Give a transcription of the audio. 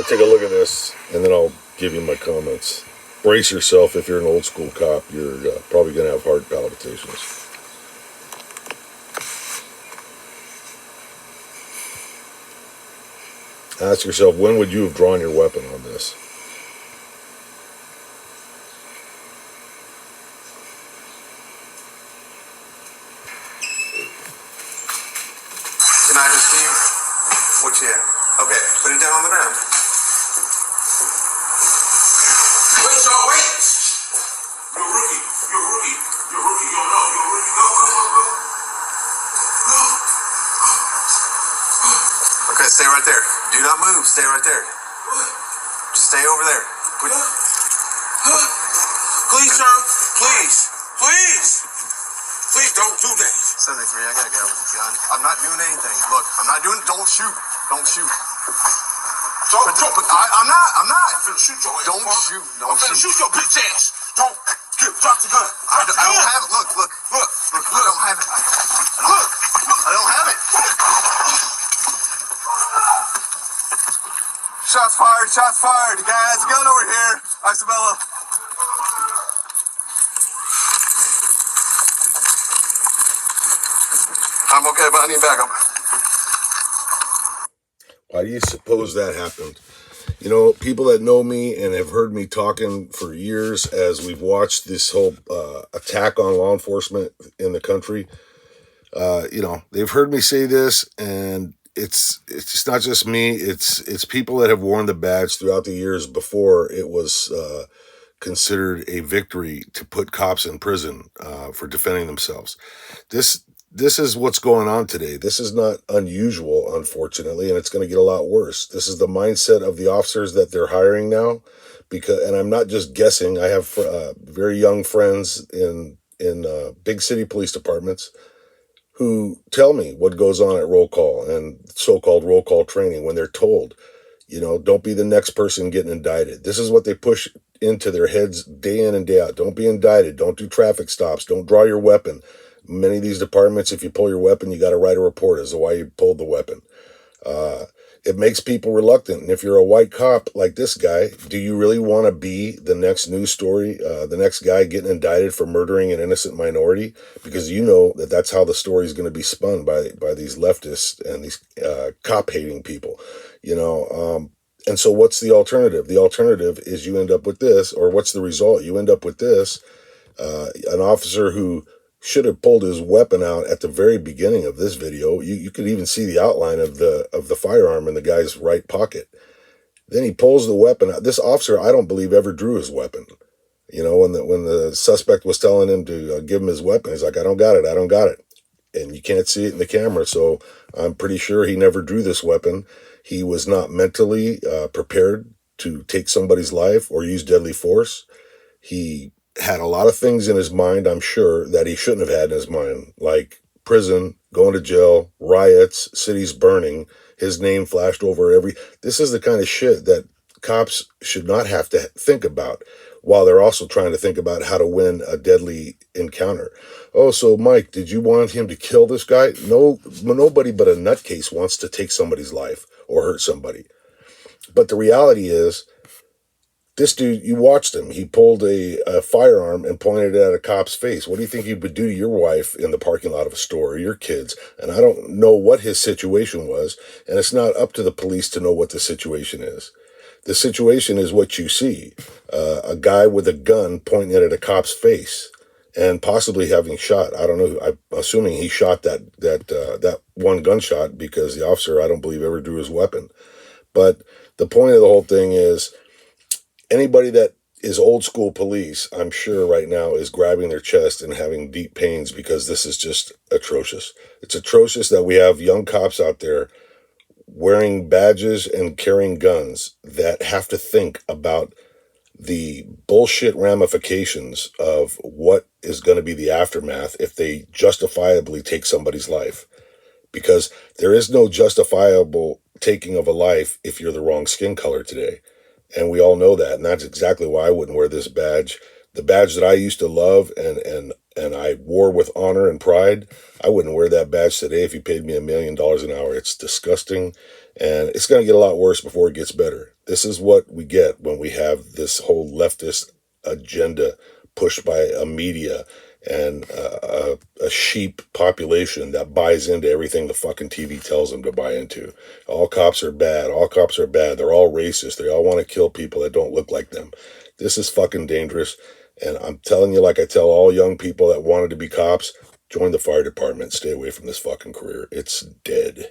Take a look at this, and then I'll give you my comments. Brace yourself. If you're an old school cop, you're probably going to have heart palpitations. Ask yourself, when would you have drawn your weapon on this? Can I just see what you have? Okay, put it down on the ground. Wait, y'all, wait! You're a rookie. You're a rookie. You're a rookie. You're a rookie. Go. Okay, stay right there. Do not move. Stay right there. Just stay over there. Please, sir. Please don't do that. 73, I gotta go with the gun. I'm not doing anything. Look, I'm not doing. Don't shoot. Don't shoot. I'm not. I'm finna shoot your ass. Don't shoot. I'm finna shoot your bitch ass. Drop the gun. I don't have it. Look. I don't have it. I don't have it. Shots fired. The guy has a gun over here. Isabella. I'm okay, but I need backup. Why do you suppose that happened? You know, people that know me and have heard me talking for years as we've watched this whole attack on law enforcement in the country, they've heard me say this, and it's just not just me. It's people that have worn the badge throughout the years before it was considered a victory to put cops in prison for defending themselves. This is what's going on today. This is not unusual, unfortunately, and it's going to get a lot worse. This is the mindset of the officers that they're hiring now, and I'm not just guessing. I have very young friends in big city police departments who tell me what goes on at roll call and so-called roll call training when they're told, don't be the next person getting indicted. This is what they push into their heads day in and day out. Don't be indicted. Don't do traffic stops. Don't draw your weapon. Many of these departments, if you pull your weapon, you got to write a report as to why you pulled the weapon. It makes people reluctant. And if you're a white cop like this guy, do you really want to be the next news story, the next guy getting indicted for murdering an innocent minority? Because you know that that's how the story is going to be spun by these leftists and these cop-hating people, And so what's the alternative? The alternative is you end up with this, or what's the result? You end up with this, an officer who should have pulled his weapon out at the very beginning of this video. You could even see the outline of the firearm in the guy's right pocket. Then he pulls the weapon out. This officer, I don't believe, ever drew his weapon. When the suspect was telling him to give him his weapon, he's like, I don't got it. And you can't see it in the camera, so I'm pretty sure he never drew this weapon. He was not mentally prepared to take somebody's life or use deadly force. He had a lot of things in his mind, I'm sure, that he shouldn't have had in his mind, like prison, going to jail, riots, cities burning, his name flashed over this is the kind of shit that cops should not have to think about, while they're also trying to think about how to win a deadly encounter. Oh, so Mike, did you want him to kill this guy? No, nobody but a nutcase wants to take somebody's life or hurt somebody. But the reality is, this dude, you watched him. He pulled a firearm and pointed it at a cop's face. What do you think he would do to your wife in the parking lot of a store, or your kids? And I don't know what his situation was, and it's not up to the police to know what the situation is. The situation is what you see. A guy with a gun pointing it at a cop's face and possibly having shot. I don't know. I'm assuming he shot that one gunshot because the officer, I don't believe, ever drew his weapon. But the point of the whole thing is, anybody that is old school police, I'm sure right now, is grabbing their chest and having deep pains because this is just atrocious. It's atrocious that we have young cops out there wearing badges and carrying guns that have to think about the bullshit ramifications of what is going to be the aftermath if they justifiably take somebody's life. Because there is no justifiable taking of a life if you're the wrong skin color today. And we all know that. And that's exactly why I wouldn't wear this badge. The badge that I used to love and and I wore with honor and pride. I wouldn't wear that badge today if you paid me $1 million an hour. It's disgusting, and it's going to get a lot worse before it gets better. This is what we get when we have this whole leftist agenda pushed by a media and a sheep population that buys into everything the fucking TV tells them to buy into. All cops are bad. All cops are bad. They're all racist. They all want to kill people that don't look like them. This is fucking dangerous. And I'm telling you, like I tell all young people that wanted to be cops, join the fire department. Stay away from this fucking career. It's dead.